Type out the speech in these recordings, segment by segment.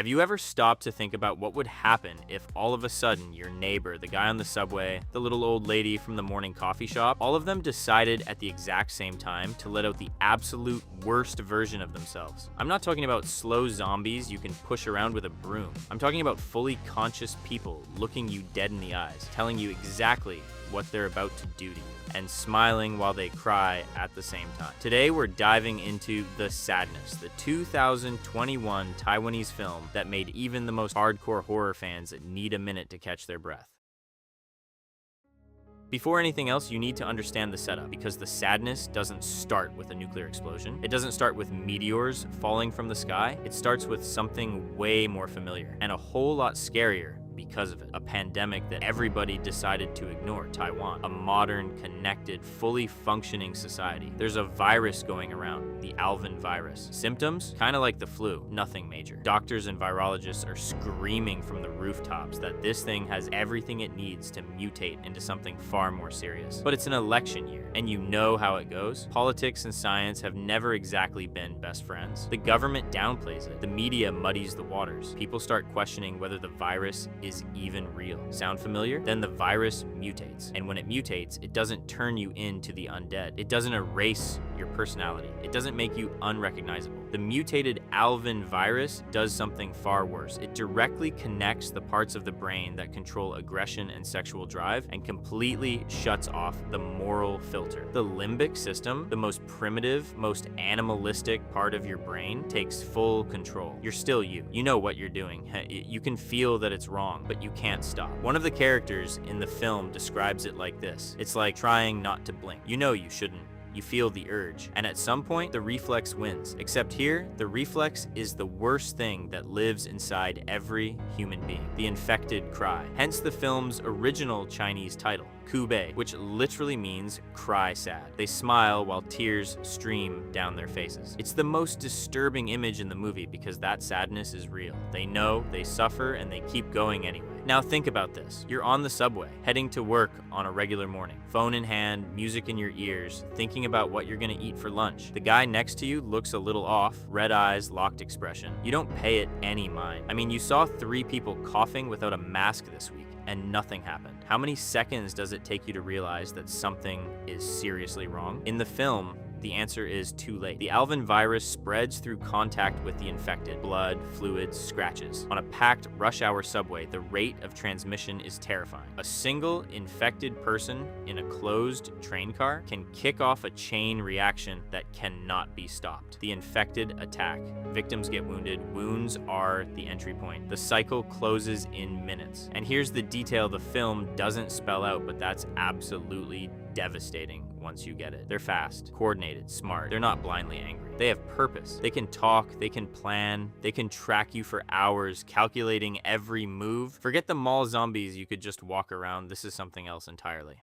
Have you ever stopped to think about what would happen if all of a sudden your neighbor, the guy on the subway, the little old lady from the morning coffee shop, all of them decided at the exact same time to let out the absolute worst version of themselves? I'm not talking about slow zombies you can push around with a broom. I'm talking about fully conscious people looking you dead in the eyes, telling you exactly what they're about to do to you, and smiling while they cry at the same time. Today, we're diving into The Sadness, the 2021 Taiwanese film that made even the most hardcore horror fans need a minute to catch their breath. Before anything else, you need to understand the setup, because The Sadness doesn't start with a nuclear explosion. It doesn't start with meteors falling from the sky. It starts with something way more familiar and a whole lot scarier because of it. A pandemic that everybody decided to ignore, Taiwan. A modern, connected, fully functioning society. There's a virus going around, the Alvin virus. Symptoms? Kind of like the flu, nothing major. Doctors and virologists are screaming from the rooftops that this thing has everything it needs to mutate into something far more serious. But it's an election year, and you know how it goes. Politics and science have never exactly been best friends. The government downplays it. The media muddies the waters. People start questioning whether the virus is even real. Sound familiar? Then the virus mutates. And when it mutates, it doesn't turn you into the undead. It doesn't erase your personality. It doesn't make you unrecognizable. The mutated Alvin virus does something far worse. It directly connects the parts of the brain that control aggression and sexual drive and completely shuts off the moral filter. The limbic system, the most primitive, most animalistic part of your brain, takes full control. You're still you. You know what you're doing. You can feel that it's wrong, but you can't stop. One of the characters in the film describes it like this. It's like trying not to blink. You know you shouldn't. You feel the urge, and at some point, the reflex wins. Except here, the reflex is the worst thing that lives inside every human being, the infected cry. Hence the film's original Chinese title, Ku Bei, which literally means cry sad. They smile while tears stream down their faces. It's the most disturbing image in the movie because that sadness is real. They know, they suffer, and they keep going anyway. Now think about this. You're on the subway, heading to work on a regular morning. Phone in hand, music in your ears, thinking about what you're gonna eat for lunch. The guy next to you looks a little off, red eyes, locked expression. You don't pay it any mind. I mean, you saw 3 people coughing without a mask this week, and nothing happened. How many seconds does it take you to realize that something is seriously wrong? In the film, the answer is too late. The Alvin virus spreads through contact with the infected. Blood, fluids, scratches. On a packed rush hour subway, the rate of transmission is terrifying. A single infected person in a closed train car can kick off a chain reaction that cannot be stopped. The infected attack. Victims get wounded. Wounds are the entry point. The cycle closes in minutes. And here's the detail the film doesn't spell out, but that's absolutely devastating once you get it. They're fast, coordinated, smart. They're not blindly angry. They have purpose. They can talk, they can plan, they can track you for hours, calculating every move. Forget the mall zombies you could just walk around. This is something else entirely.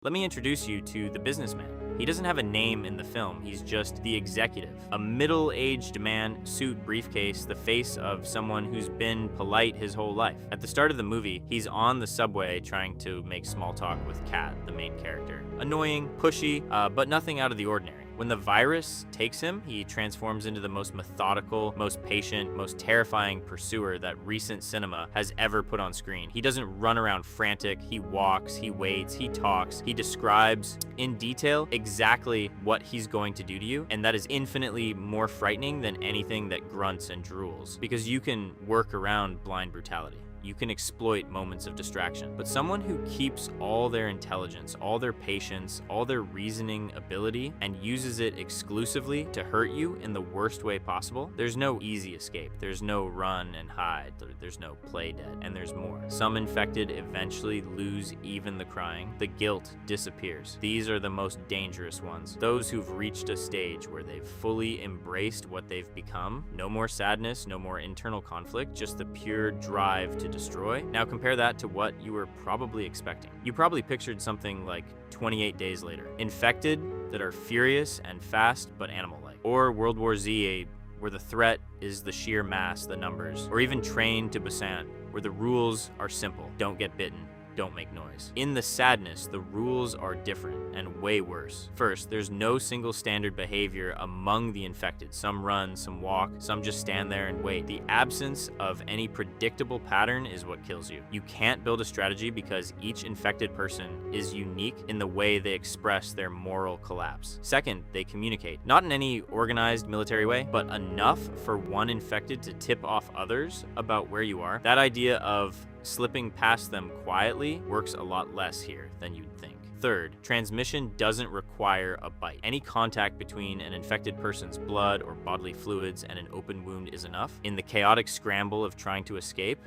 Let me introduce you to the businessman. He doesn't have a name in the film, he's just the executive. A middle-aged man, suit, briefcase, the face of someone who's been polite his whole life. At the start of the movie, he's on the subway trying to make small talk with Kat, the main character. Annoying, pushy, but nothing out of the ordinary. When the virus takes him, he transforms into the most methodical, most patient, most terrifying pursuer that recent cinema has ever put on screen. He doesn't run around frantic, he walks, he waits, he talks, he describes in detail exactly what he's going to do to you, and that is infinitely more frightening than anything that grunts and drools, because you can work around blind brutality. You can exploit moments of distraction. But someone who keeps all their intelligence, all their patience, all their reasoning ability, and uses it exclusively to hurt you in the worst way possible, there's no easy escape. There's no run and hide. There's no play dead. And there's more. Some infected eventually lose even the crying. The guilt disappears. These are the most dangerous ones. Those who've reached a stage where they've fully embraced what they've become. No more sadness, no more internal conflict, just the pure drive to destroy. Now compare that to what you were probably expecting. You probably pictured something like 28 Days Later. Infected that are furious and fast but animal-like. Or World War Z, where the threat is the sheer mass, the numbers. Or even Train to Busan, where the rules are simple. Don't get bitten. don't make noise. In the sadness, the rules are different and way worse. First, there's no single standard behavior among the infected. Some run, some walk, some just stand there and wait. The absence of any predictable pattern is what kills you. You can't build a strategy because each infected person is unique in the way they express their moral collapse. Second, they communicate. Not in any organized military way, but enough for one infected to tip off others about where you are. That idea of slipping past them quietly works a lot less here than you'd think. Third, transmission doesn't require a bite. Any contact between an infected person's blood or bodily fluids and an open wound is enough. In the chaotic scramble of trying to escape,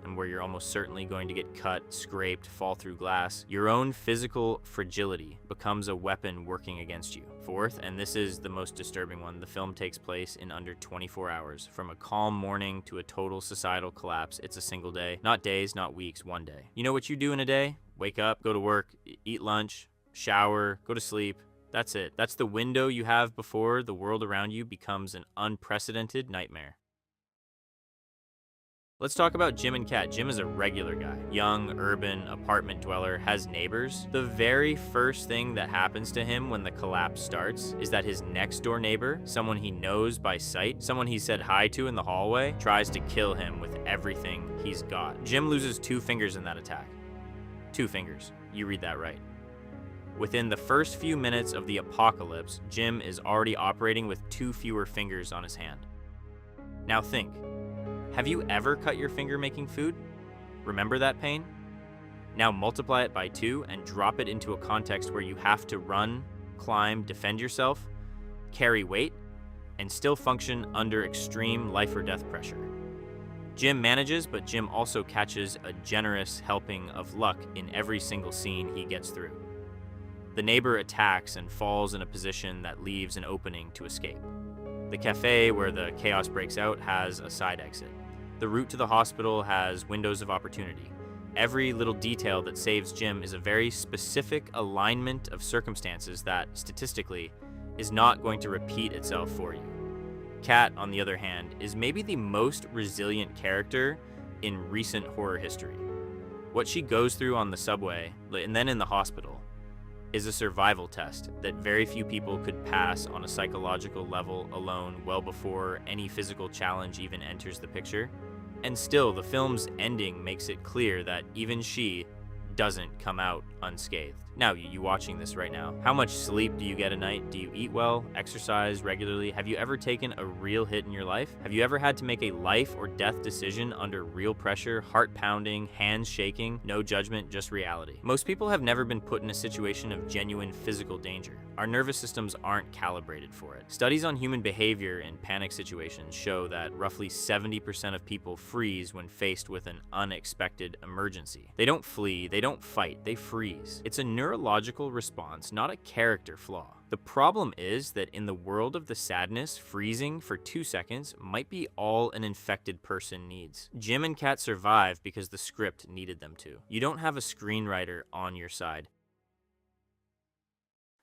and where you're almost certainly going to get cut, scraped, fall through glass, your own physical fragility becomes a weapon working against you. Fourth, and this is the most disturbing one, the film takes place in under 24 hours. From a calm morning to a total societal collapse, it's a single day. Not days, not weeks, one day. You know what you do in a day? Wake up, go to work, eat lunch, shower, go to sleep. That's it. That's the window you have before the world around you becomes an unprecedented nightmare. Let's talk about Jim and Kat. Jim is a regular guy. Young, urban, apartment dweller, has neighbors. The very first thing that happens to him when the collapse starts is that his next door neighbor, someone he knows by sight, someone he said hi to in the hallway, tries to kill him with everything he's got. Jim loses 2 fingers in that attack. 2 fingers. You read that right. Within the first few minutes of the apocalypse, Jim is already operating with 2 fewer fingers on his hand. Now think. Have you ever cut your finger making food? Remember that pain? Now multiply it by 2 and drop it into a context where you have to run, climb, defend yourself, carry weight, and still function under extreme life or death pressure. Jim manages, but Jim also catches a generous helping of luck in every single scene he gets through. The neighbor attacks and falls in a position that leaves an opening to escape. The cafe where the chaos breaks out has a side exit. The route to the hospital has windows of opportunity. Every little detail that saves Jim is a very specific alignment of circumstances that, statistically, is not going to repeat itself for you. Kat, on the other hand, is maybe the most resilient character in recent horror history. What she goes through on the subway, and then in the hospital, is a survival test that very few people could pass on a psychological level alone well before any physical challenge even enters the picture. And still, the film's ending makes it clear that even she doesn't come out unscathed. Now, you watching this right now, how much sleep do you get a night? Do you eat well, exercise regularly? Have you ever taken a real hit in your life? Have you ever had to make a life or death decision under real pressure, heart pounding, hands shaking, no judgment, just reality? Most people have never been put in a situation of genuine physical danger. Our nervous systems aren't calibrated for it. Studies on human behavior in panic situations show that roughly 70% of people freeze when faced with an unexpected emergency. They don't flee, they don't fight, they freeze. It's a neurological response, not a character flaw. The problem is that in the world of the sadness, freezing for 2 seconds might be all an infected person needs. Jim and Kat survive because the script needed them to. You don't have a screenwriter on your side.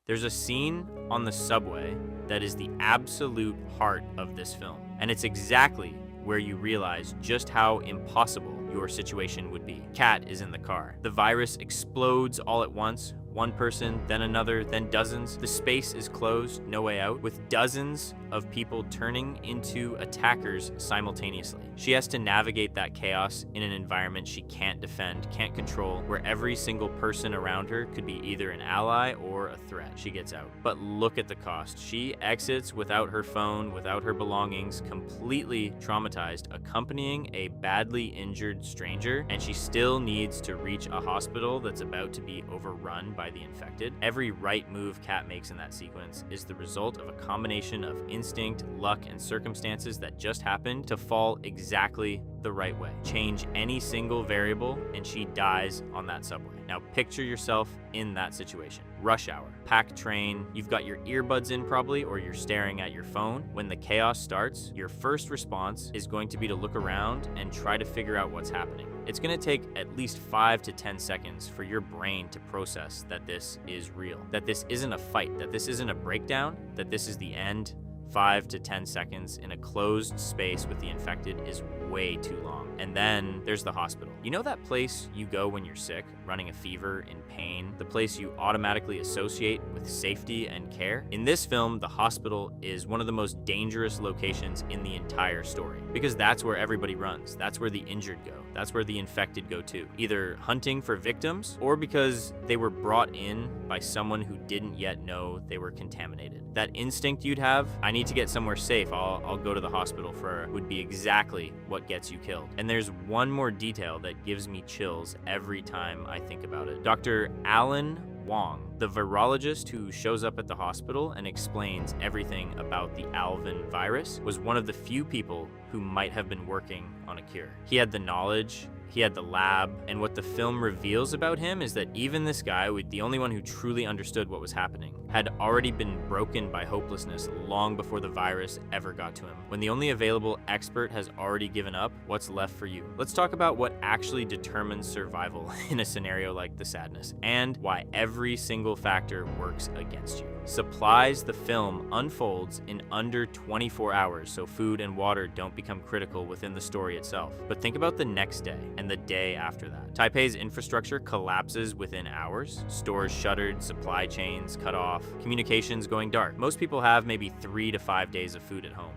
There's a scene on the subway that is the absolute heart of this film, and it's exactly where you realize just how impossible your situation would be. Kat is in the car. The virus explodes all at once. One person, then another, then dozens. The space is closed, no way out, with dozens of people turning into attackers simultaneously. She has to navigate that chaos in an environment she can't defend, can't control, where every single person around her could be either an ally or a threat. She gets out. But look at the cost. She exits without her phone, without her belongings, completely traumatized, accompanying a badly injured stranger, and she still needs to reach a hospital that's about to be overrun by the infected. Every right move Kat makes in that sequence is the result of a combination of instinct, luck, and circumstances that just happened to fall exactly the right way. Change any single variable and she dies on that subway. Now picture yourself in that situation. Rush hour, packed train, you've got your earbuds in probably, or you're staring at your phone. When the chaos starts, your first response is going to be to look around and try to figure out what's happening. It's going to take at least 5 to 10 seconds for your brain to process that this is real, that this isn't a fight, that this isn't a breakdown, that this is the end. 5 to 10 seconds in a closed space with the infected is way too long. And then there's the hospital. You know that place you go when you're sick, running a fever, in pain? The place you automatically associate with safety and care? In this film, the hospital is one of the most dangerous locations in the entire story, because that's where everybody runs. That's where the injured go. That's where the infected go too, either hunting for victims or because they were brought in by someone who didn't yet know they were contaminated. That instinct you'd have, I need to get somewhere safe, I'll go to the hospital for, would be exactly what gets you killed. And there's one more detail that gives me chills every time I think about it. Dr. Alan Wong, the virologist who shows up at the hospital and explains everything about the alvin virus, was one of the few people who might have been working on a cure. He had the knowledge, he had the lab, and what the film reveals about him is that even this guy, the only one who truly understood what was happening, had already been broken by hopelessness long before the virus ever got to him. When the only available expert has already given up, what's left for you? Let's talk about what actually determines survival in a scenario like the sadness, and why every single factor works against you. Supplies. The film unfolds in under 24 hours, so food and water don't become critical within the story itself. But think about the next day and the day after that. Taipei's infrastructure collapses within hours, stores shuttered, supply chains cut off, communications going dark. Most people have maybe 3 to 5 days of food at home.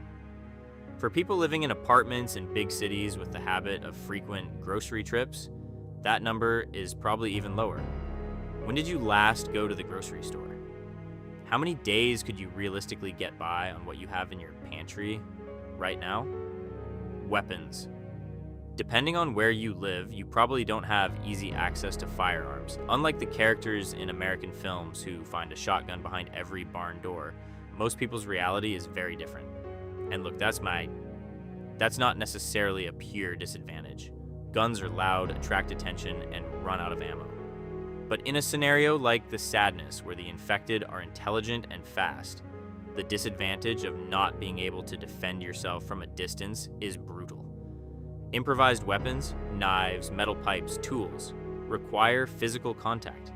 For people living in apartments in big cities with the habit of frequent grocery trips, that number is probably even lower. When did you last go to the grocery store? How many days could you realistically get by on what you have in your pantry right now? Weapons. Depending on where you live, you probably don't have easy access to firearms. Unlike the characters in American films who find a shotgun behind every barn door, most people's reality is very different. And look, that's not necessarily a pure disadvantage. Guns are loud, attract attention, and run out of ammo. But in a scenario like the sadness, where the infected are intelligent and fast, the disadvantage of not being able to defend yourself from a distance is brutal. Improvised weapons, knives, metal pipes, tools, require physical contact.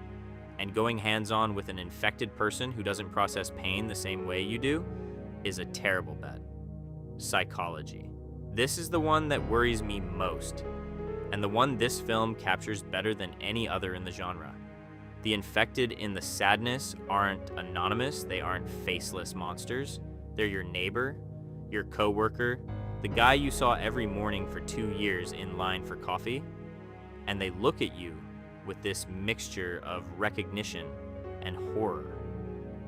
And going hands-on with an infected person who doesn't process pain the same way you do is a terrible bet. Psychology. This is the one that worries me most, and the one this film captures better than any other in the genre. The infected in the sadness aren't anonymous, they aren't faceless monsters. They're your neighbor, your coworker, the guy you saw every morning for 2 years in line for coffee, and they look at you with this mixture of recognition and horror,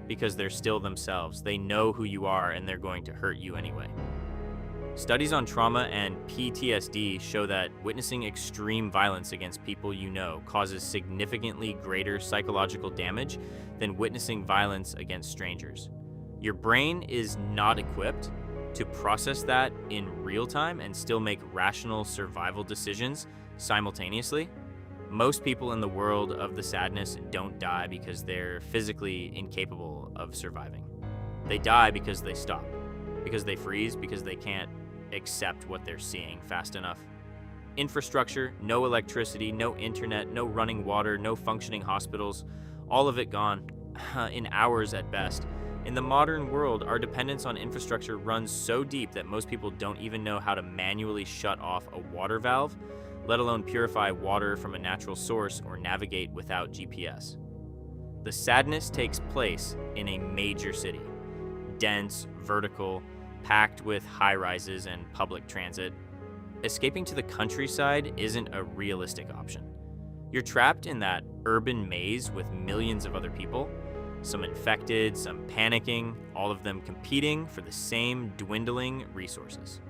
because they're still themselves. They know who you are and they're going to hurt you anyway. Studies on trauma and PTSD show that witnessing extreme violence against people you know causes significantly greater psychological damage than witnessing violence against strangers. Your brain is not equipped to process that in real time and still make rational survival decisions simultaneously. Most people in the world of the sadness don't die because they're physically incapable of surviving. They die because they stop, because they freeze, because they can't accept what they're seeing fast enough. Infrastructure, no electricity, no internet, no running water, no functioning hospitals, all of it gone in hours at best. In the modern world, our dependence on infrastructure runs so deep that most people don't even know how to manually shut off a water valve, let alone purify water from a natural source or navigate without GPS. The sadness takes place in a major city, dense, vertical, packed with high-rises and public transit. Escaping to the countryside isn't a realistic option. You're trapped in that urban maze with millions of other people, some infected, some panicking, all of them competing for the same dwindling resources.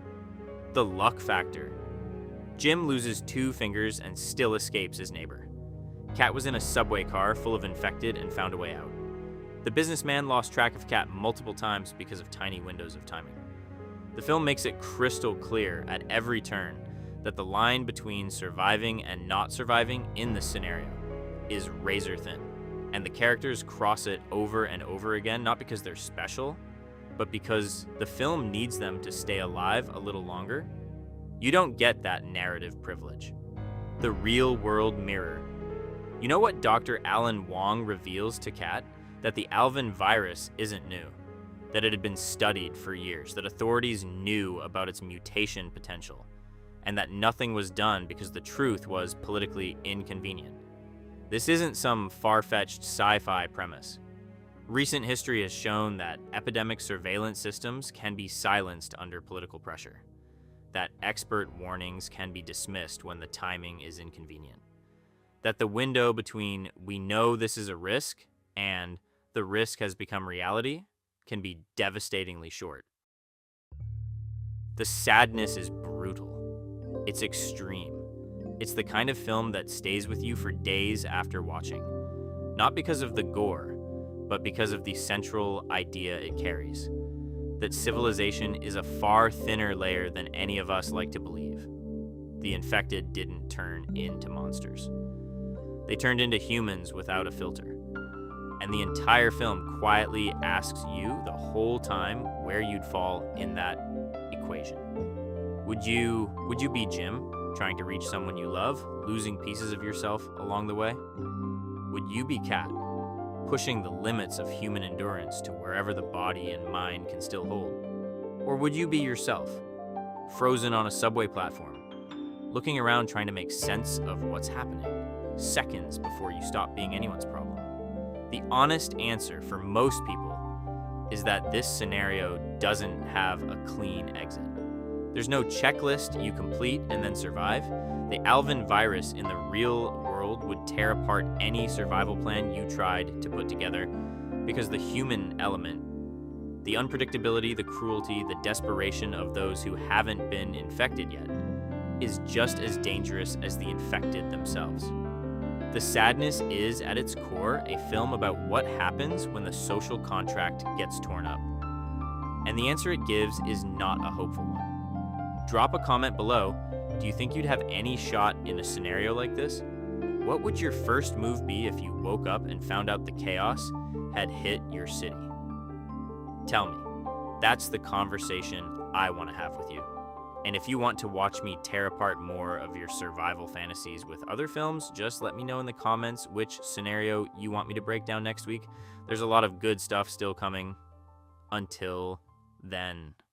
The luck factor. Jim loses 2 fingers and still escapes his neighbor. Kat was in a subway car full of infected and found a way out. The businessman lost track of Kat multiple times because of tiny windows of timing. The film makes it crystal clear at every turn that the line between surviving and not surviving in this scenario is razor thin, and the characters cross it over and over again, not because they're special, but because the film needs them to stay alive a little longer. You don't get that narrative privilege. The real world mirror. You know what Dr. Alan Wong reveals to Kat? That the alvin virus isn't new, that it had been studied for years, that authorities knew about its mutation potential. and that nothing was done because the truth was politically inconvenient. This isn't some far-fetched sci-fi premise. Recent history has shown that epidemic surveillance systems can be silenced under political pressure, that expert warnings can be dismissed when the timing is inconvenient, that the window between "we know this is a risk" and "the risk has become reality" can be devastatingly short. The sadness is brutal. It's extreme. It's the kind of film that stays with you for days after watching, not because of the gore, but because of the central idea it carries, that civilization is a far thinner layer than any of us like to believe. The infected didn't turn into monsters. They turned into humans without a filter. And the entire film quietly asks you the whole time where you'd fall in that equation. Would you be Jim, trying to reach someone you love, losing pieces of yourself along the way? Would you be Kat, pushing the limits of human endurance to wherever the body and mind can still hold? Or would you be yourself, frozen on a subway platform, looking around trying to make sense of what's happening, seconds before you stop being anyone's problem? The honest answer for most people is that this scenario doesn't have a clean exit. There's no checklist you complete and then survive. The Alvin virus in the real world would tear apart any survival plan you tried to put together, because the human element, the unpredictability, the cruelty, the desperation of those who haven't been infected yet, is just as dangerous as the infected themselves. The Sadness is, at its core, a film about what happens when the social contract gets torn up. And the answer it gives is not a hopeful one. Drop a comment below. Do you think you'd have any shot in a scenario like this? What would your first move be if you woke up and found out the chaos had hit your city? Tell me. That's the conversation I want to have with you. And if you want to watch me tear apart more of your survival fantasies with other films, just let me know in the comments which scenario you want me to break down next week. There's a lot of good stuff still coming. Until then.